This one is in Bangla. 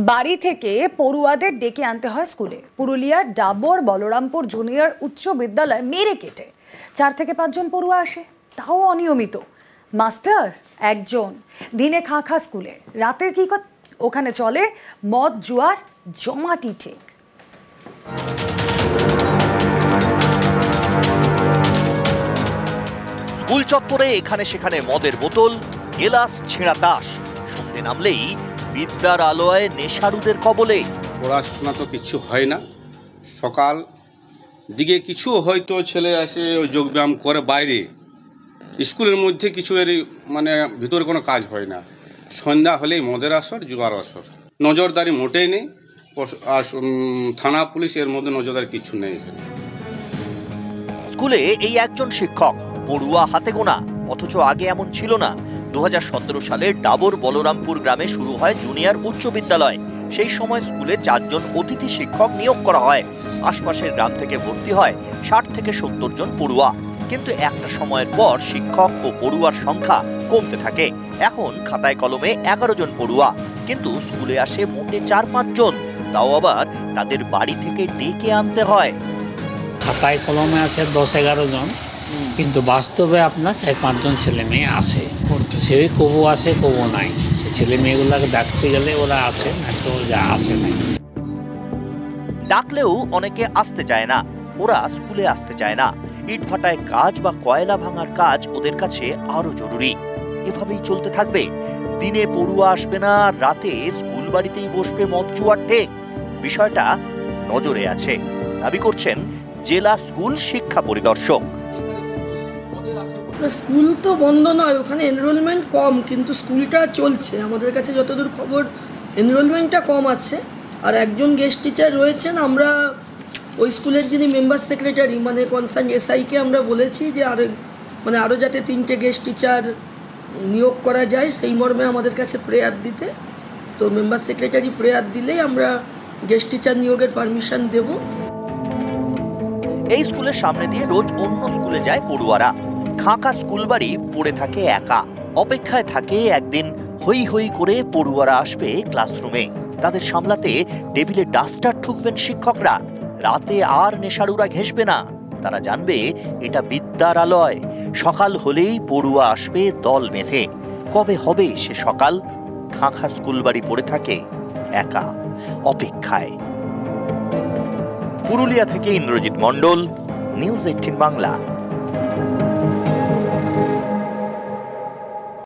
বাড়ি থেকে পড়ুয়াদের ডেকে আনতে হয় স্কুলে। পুরুলিয়ার ডাবর বলরামপুর জুনিয়র উচ্চ বিদ্যালয় মেরে কেটে 4 থেকে 5 জন পড়ুয়া আসে, তাও অনিয়মিত। মাস্টার একজন, দিনে খাঁ স্কুলে, রাতের কি ওখানে চলে মদ জুয়ার জমাটি ঠিক। স্কুল চত্বরে এখানে সেখানে মদের বোতল, গেলাস, ছেঁড়া তাস, সন্ধে নামলেই বিদ্যার আলোয় নেশারুদের কবলে। পড়াশোনা তো কিছু হয় না, সকাল দিকে কিছু হয়তো ছেলে আসে যোগব্যায়াম করে বাইরে, স্কুলের মধ্যে কিছু এর মানে ভিতরে কোনো কাজ হয় না। সন্ধ্যা হলেই মদের আসর, জুয়ার আসর, নজরদারি মোটেই নেই। আর থানা পুলিশ এর মধ্যে নজরদারি কিছু নেই এখানে। স্কুলে এই একজন শিক্ষক, পড়ুয়া হাতে গোনা, অথচ আগে এমন ছিল না। 2017 সালে ডাবর বলরামপুর গ্রামে শুরু হয় জুনিয়র উচ্চ বিদ্যালয়। সেই সময় স্কুলে 4 জন অতিথি শিক্ষক নিয়োগ করা হয়। আশপাশের গ্রাম থেকে ভর্তি হয় 60 থেকে 70 জন পড়ুয়া। কিন্তু একটা সময়ের পর শিক্ষক ও পড়ুয়ার সংখ্যা কমতে থাকে। এখন খাতায় কলমে 11 জন পড়ুয়া, কিন্তু স্কুলে আসে মোটে 4-5 জন, তাও আবার তাদের বাড়ি থেকে ডেকে আনতে হয়। খাতায় কলমে আছে 10-11 জন, কিন্তু বাস্তবে আপনার 4-5 জন ছেলে মেয়ে আসে। সে কবু আসে কবু নাই, সে ছেলে মেয়েগুলোকে ডাকতে গেলে ওরা আসে, না তো যা আসে নাই। ডাকলেও অনেকে আসতে চায় না, ওরা স্কুলে আসতে চায় না। ইটভাটায় কাজ বা কয়লা ভাঙার কাজ ওদের কাছে আরো জরুরি। এভাবেই চলতে থাকবে। দিনে পড়ুয়া আসবে না, রাতে স্কুল বাড়িতেই বসবে মদ জুয়ার ঠেক। বিষয়টা নজরে আছে, দাবি করছেন জেলা স্কুল শিক্ষা পরিদর্শক। স্কুল তো বন্ধ নয়, ওখানে এনরোলমেন্ট কম, কিন্তু স্কুলটা চলছে। আমাদের কাছে যতদূর খবর এনরোলমেন্টটা কম আছে। আর একজন গেস্ট টিচার রয়েছেন। আমরা ওই স্কুলের যিনি মেম্বার সেক্রেটারি, মানে কনসার্ন এসআইকে আমরা বলেছি যে আরও যাতে 3টে গেস্ট টিচার নিয়োগ করা যায়, সেই মর্মে আমাদের কাছে প্রেয়ার দিতে। তো মেম্বার সেক্রেটারি প্রেয়ার দিলেই আমরা গেস্ট টিচার নিয়োগের পারমিশন দেব। এই স্কুলের সামনে দিয়ে রোজ অন্য স্কুলে যায় পড়ুয়ারা। খাঁকা স্কুল বাড়ি পড়ে থাকে একা, অপেক্ষায় থাকে একদিন হই হই করে পড়ুয়ারা আসবে ক্লাসরুমে। তাদের সামলাতে টেবিলে ডাস্টার ঠুকবেন শিক্ষকরা। রাতে আর নেশারুরা ঘেঁষবে না, তারা জানবে এটা বিদ্যার আলয়। সকাল হলেই পড়ুয়া আসবে দল বেঁধে। কবে হবে সে সকাল? খাঁকা স্কুল বাড়ি পড়ে থাকে একা, অপেক্ষায়। পুরুলিয়া থেকে ইন্দ্রজিৎ মণ্ডল, নিউজ 18 বাংলা।